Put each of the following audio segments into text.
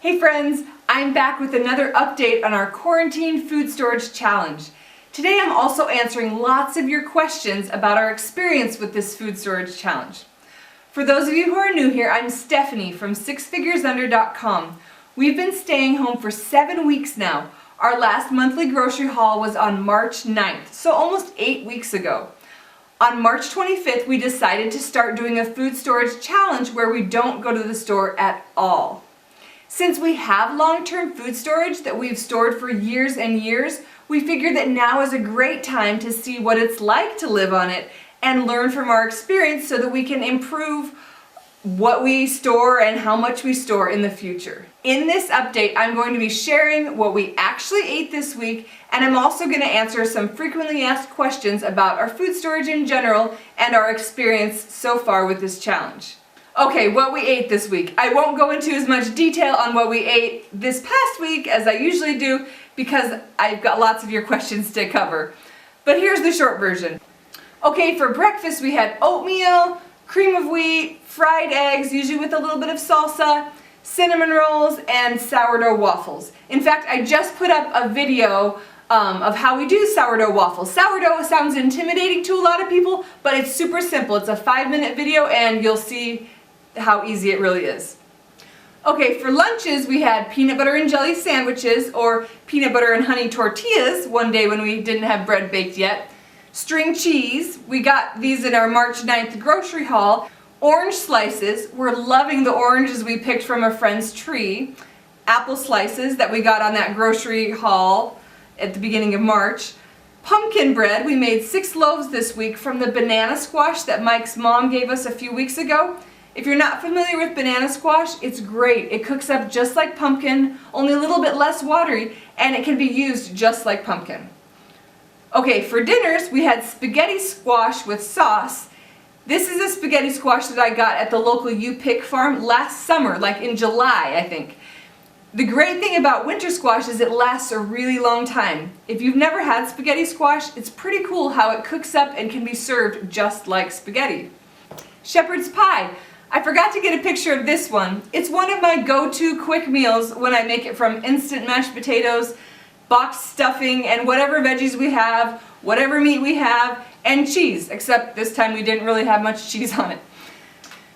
Hey friends, I'm back with another update on our quarantine food storage challenge. Today I'm also answering lots of your questions about our experience with this food storage challenge. For those of you who are new here, I'm Stephanie from sixfiguresunder.com. We've been staying home for 7 weeks now. Our last monthly grocery haul was on March 9th, so almost 8 weeks ago. On March 25th, we decided to start doing a food storage challenge where we don't go to the store at all. Since we have long-term food storage that we've stored for years and years, we figured that now is a great time to see what it's like to live on it and learn from our experience so that we can improve what we store and how much we store in the future. In this update, I'm going to be sharing what we actually ate this week, and I'm also going to answer some frequently asked questions about our food storage in general and our experience so far with this challenge. Okay, what we ate this week. I won't go into as much detail on what we ate this past week as I usually do because I've got lots of your questions to cover. But here's the short version. Okay, for breakfast we had oatmeal, cream of wheat, fried eggs, usually with a little bit of salsa, cinnamon rolls, and sourdough waffles. In fact, I just put up a video of how we do sourdough waffles. Sourdough sounds intimidating to a lot of people, but it's super simple. It's a 5-minute video and you'll see how easy it really is. Okay, for lunches we had peanut butter and jelly sandwiches or peanut butter and honey tortillas one day when we didn't have bread baked yet. String cheese, we got these in our March 9th grocery haul. Orange slices, we're loving the oranges we picked from a friend's tree. Apple slices that we got on that grocery haul at the beginning of March. Pumpkin bread, we made 6 loaves this week from the banana squash that Mike's mom gave us a few weeks ago. If you're not familiar with banana squash, it's great. It cooks up just like pumpkin, only a little bit less watery, and it can be used just like pumpkin. Okay, for dinners, we had spaghetti squash with sauce. This is a spaghetti squash that I got at the local U-Pick farm last summer, like in July, I think. The great thing about winter squash is it lasts a really long time. If you've never had spaghetti squash, it's pretty cool how it cooks up and can be served just like spaghetti. Shepherd's pie. I forgot to get a picture of this one. It's one of my go-to quick meals when I make it from instant mashed potatoes, boxed stuffing, and whatever veggies we have, whatever meat we have, and cheese, except this time we didn't really have much cheese on it.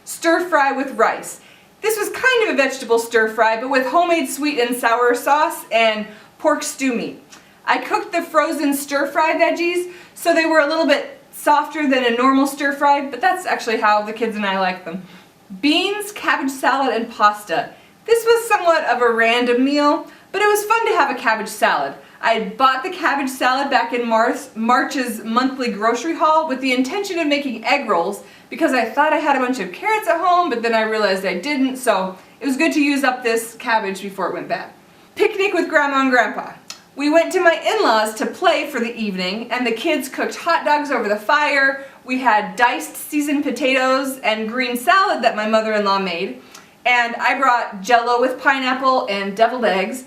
Stir fry with rice. This was kind of a vegetable stir fry, but with homemade sweet and sour sauce and pork stew meat. I cooked the frozen stir fry veggies so they were a little bit softer than a normal stir fry, but that's actually how the kids and I like them. Beans, cabbage salad, and pasta. This was somewhat of a random meal, but it was fun to have a cabbage salad. I had bought the cabbage salad back in March's monthly grocery haul with the intention of making egg rolls because I thought I had a bunch of carrots at home, but then I realized I didn't, so it was good to use up this cabbage before it went bad. Picnic with Grandma and Grandpa. We went to my in-laws to play for the evening, and the kids cooked hot dogs over the fire. We had diced seasoned potatoes and green salad that my mother-in-law made, and I brought Jell-O with pineapple and deviled eggs.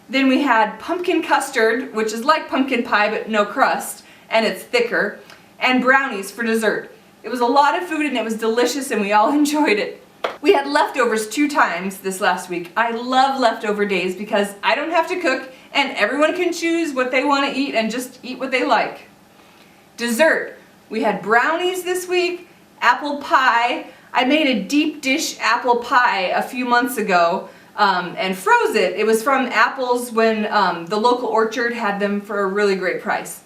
Then we had pumpkin custard, which is like pumpkin pie but no crust, and it's thicker, and brownies for dessert. It was a lot of food and it was delicious and we all enjoyed it. We had leftovers 2 times this last week. I love leftover days because I don't have to cook and everyone can choose what they want to eat and just eat what they like. Dessert. We had brownies this week, apple pie. I made a deep dish apple pie a few months ago and froze it. It was from apples when the local orchard had them for a really great price.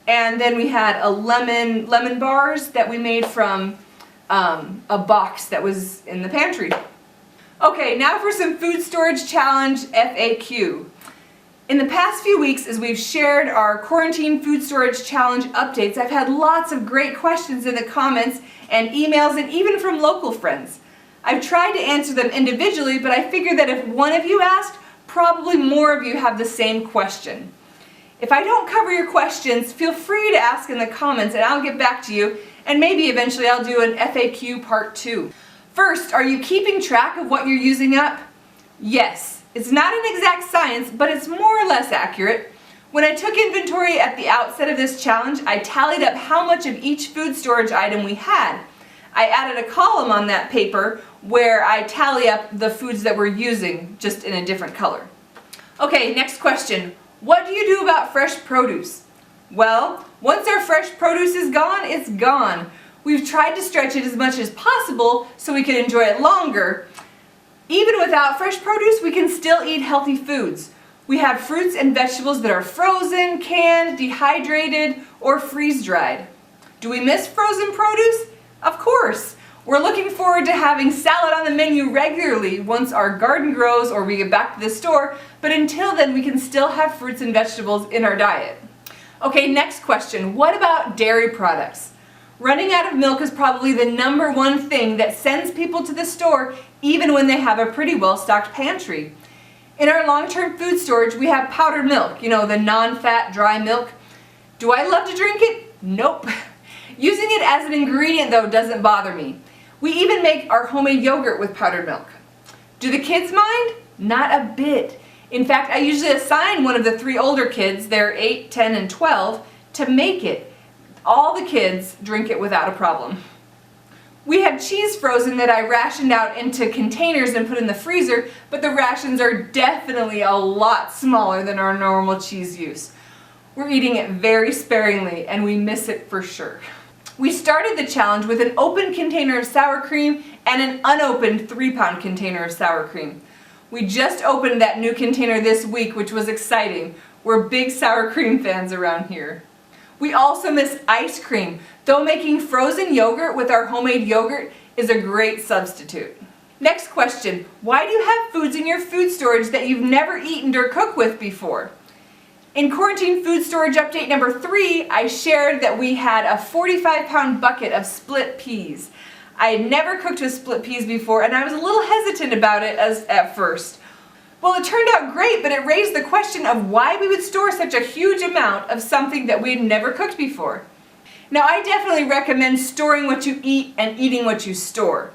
And then we had a lemon bars that we made from a box that was in the pantry. Okay, now for some food storage challenge FAQ. In the past few weeks, as we've shared our quarantine food storage challenge updates, I've had lots of great questions in the comments and emails and even from local friends. I've tried to answer them individually, but I figured that if one of you asked, probably more of you have the same question. If I don't cover your questions, feel free to ask in the comments and I'll get back to you, and maybe eventually I'll do an FAQ part 2. First, are you keeping track of what you're using up? Yes. It's not an exact science, but it's more or less accurate. When I took inventory at the outset of this challenge, I tallied up how much of each food storage item we had. I added a column on that paper where I tally up the foods that we're using, just in a different color. Okay, next question. What do you do about fresh produce? Well, once our fresh produce is gone, it's gone. We've tried to stretch it as much as possible so we can enjoy it longer. Even without fresh produce, we can still eat healthy foods. We have fruits and vegetables that are frozen, canned, dehydrated, or freeze-dried. Do we miss frozen produce? Of course. We're looking forward to having salad on the menu regularly once our garden grows or we get back to the store, but until then we can still have fruits and vegetables in our diet. Okay, next question. What about dairy products? Running out of milk is probably the #1 thing that sends people to the store even when they have a pretty well-stocked pantry. In our long-term food storage, we have powdered milk, the non-fat dry milk. Do I love to drink it? Nope. Using it as an ingredient, though, doesn't bother me. We even make our homemade yogurt with powdered milk. Do the kids mind? Not a bit. In fact, I usually assign one of the 3 older kids, they're 8, 10, and 12, to make it. All the kids drink it without a problem. We have cheese frozen that I rationed out into containers and put in the freezer, but the rations are definitely a lot smaller than our normal cheese use. We're eating it very sparingly and we miss it for sure. We started the challenge with an open container of sour cream and an unopened 3-pound container of sour cream. We just opened that new container this week, which was exciting. We're big sour cream fans around here. We also miss ice cream, though making frozen yogurt with our homemade yogurt is a great substitute. Next question, why do you have foods in your food storage that you've never eaten or cooked with before? In Quarantine Food Storage Update number 3, I shared that we had a 45-pound bucket of split peas. I had never cooked with split peas before and I was a little hesitant about it at first. Well, it turned out great, but it raised the question of why we would store such a huge amount of something that we had never cooked before. Now, I definitely recommend storing what you eat and eating what you store.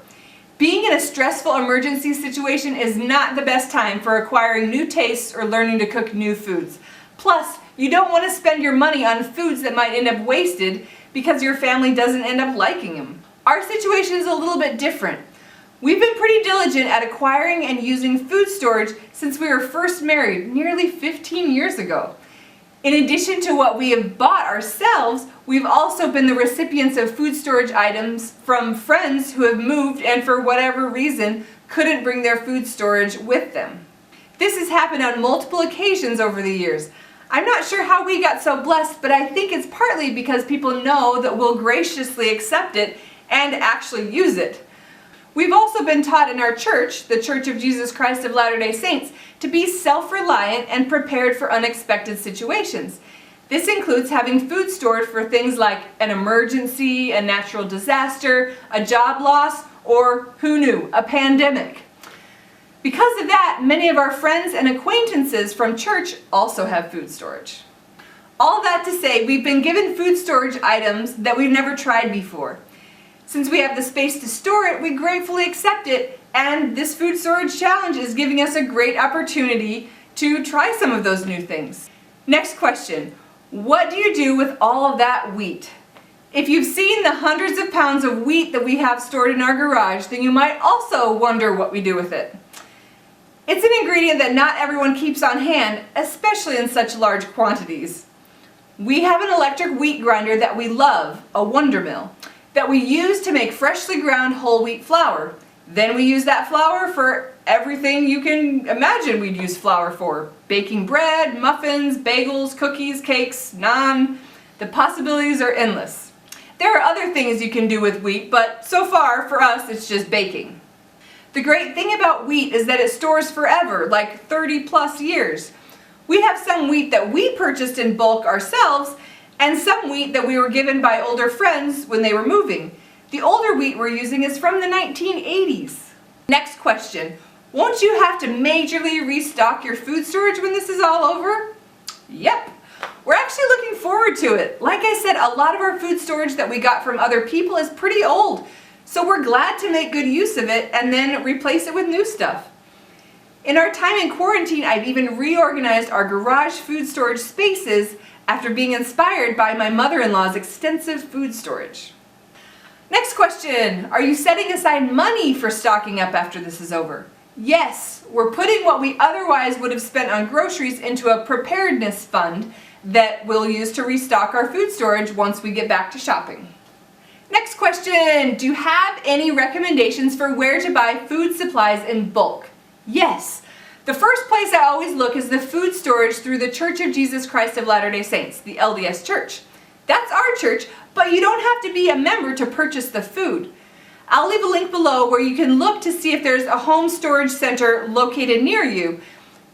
Being in a stressful emergency situation is not the best time for acquiring new tastes or learning to cook new foods. Plus, you don't want to spend your money on foods that might end up wasted because your family doesn't end up liking them. Our situation is a little bit different. We've been pretty diligent at acquiring and using food storage since we were first married nearly 15 years ago. In addition to what we have bought ourselves, we've also been the recipients of food storage items from friends who have moved and for whatever reason couldn't bring their food storage with them. This has happened on multiple occasions over the years. I'm not sure how we got so blessed, but I think it's partly because people know that we'll graciously accept it and actually use it. We've also been taught in our church, the Church of Jesus Christ of Latter-day Saints, to be self-reliant and prepared for unexpected situations. This includes having food stored for things like an emergency, a natural disaster, a job loss, or, who knew, a pandemic. Because of that, many of our friends and acquaintances from church also have food storage. All that to say, we've been given food storage items that we've never tried before. Since we have the space to store it, we gratefully accept it, and this food storage challenge is giving us a great opportunity to try some of those new things. Next question, what do you do with all of that wheat? If you've seen the hundreds of pounds of wheat that we have stored in our garage, then you might also wonder what we do with it. It's an ingredient that not everyone keeps on hand, especially in such large quantities. We have an electric wheat grinder that we love, a Wonder Mill, that we use to make freshly ground whole wheat flour. Then we use that flour for everything you can imagine we'd use flour for. Baking bread, muffins, bagels, cookies, cakes, naan. The possibilities are endless. There are other things you can do with wheat, but so far for us it's just baking. The great thing about wheat is that it stores forever, like 30+ years. We have some wheat that we purchased in bulk ourselves and some wheat that we were given by older friends when they were moving. The older wheat we're using is from the 1980s. Next question, won't you have to majorly restock your food storage when this is all over? Yep. We're actually looking forward to it. Like I said, a lot of our food storage that we got from other people is pretty old, so we're glad to make good use of it and then replace it with new stuff. In our time in quarantine, I've even reorganized our garage food storage spaces after being inspired by my mother-in-law's extensive food storage. Next question, are you setting aside money for stocking up after this is over? Yes, we're putting what we otherwise would have spent on groceries into a preparedness fund that we'll use to restock our food storage once we get back to shopping. Next question, do you have any recommendations for where to buy food supplies in bulk? Yes. The first place I always look is the food storage through the Church of Jesus Christ of Latter-day Saints, the LDS Church. That's our church, but you don't have to be a member to purchase the food. I'll leave a link below where you can look to see if there's a home storage center located near you.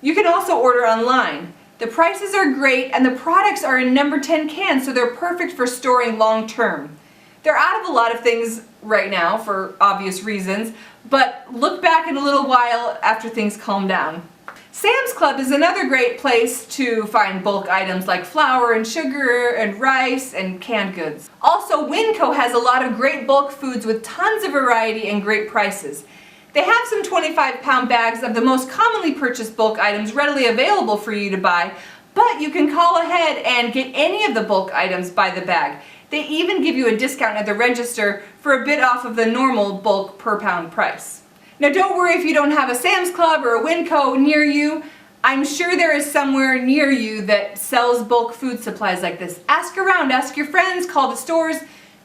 You can also order online. The prices are great and the products are in number 10 cans, so they're perfect for storing long term. They're out of a lot of things right now for obvious reasons, but look back in a little while after things calm down. Sam's Club is another great place to find bulk items like flour and sugar and rice and canned goods. Also, Winco has a lot of great bulk foods with tons of variety and great prices. They have some 25-pound bags of the most commonly purchased bulk items readily available for you to buy, but you can call ahead and get any of the bulk items by the bag. They even give you a discount at the register for a bit off of the normal bulk per pound price. Now don't worry if you don't have a Sam's Club or a Winco near you. I'm sure there is somewhere near you that sells bulk food supplies like this. Ask around, ask your friends, call the stores.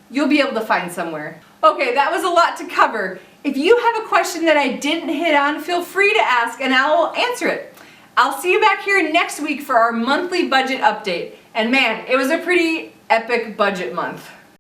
You'll be able to find somewhere. Okay, that was a lot to cover. If you have a question that I didn't hit on, feel free to ask and I'll answer it. I'll see you back here next week for our monthly budget update. And man, it was a pretty epic budget month.